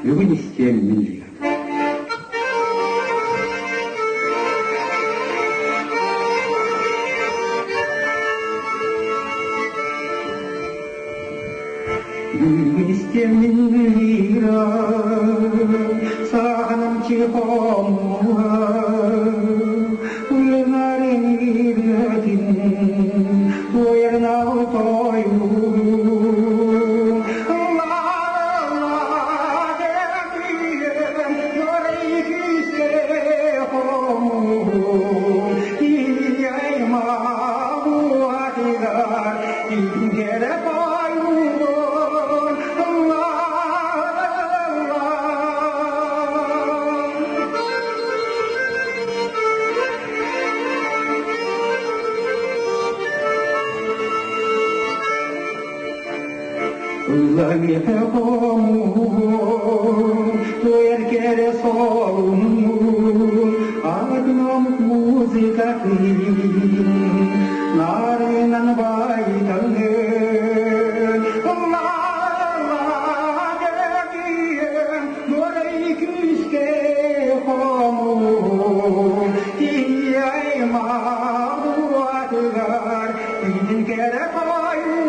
Вынести нельзя. Вынести мира, сагнам чихомуа, улнари мирдин, уернау тою. Lagi kamu, tuer kere solmu, adnam musika kin, narinan bai tange, la gagien, norei kiske kamu, tiyai maruatgar, tin kere payu.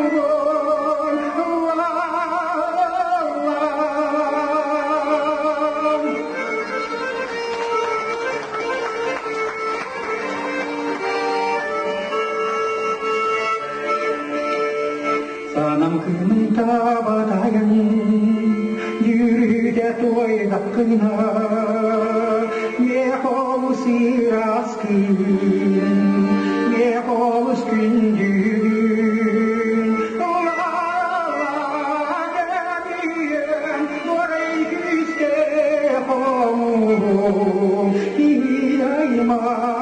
Sanam kınta batayan, yürüde toy dakına, Yehovus iraskin, Yehovus gündüğün, Gagien, norey küske homu, iyayma.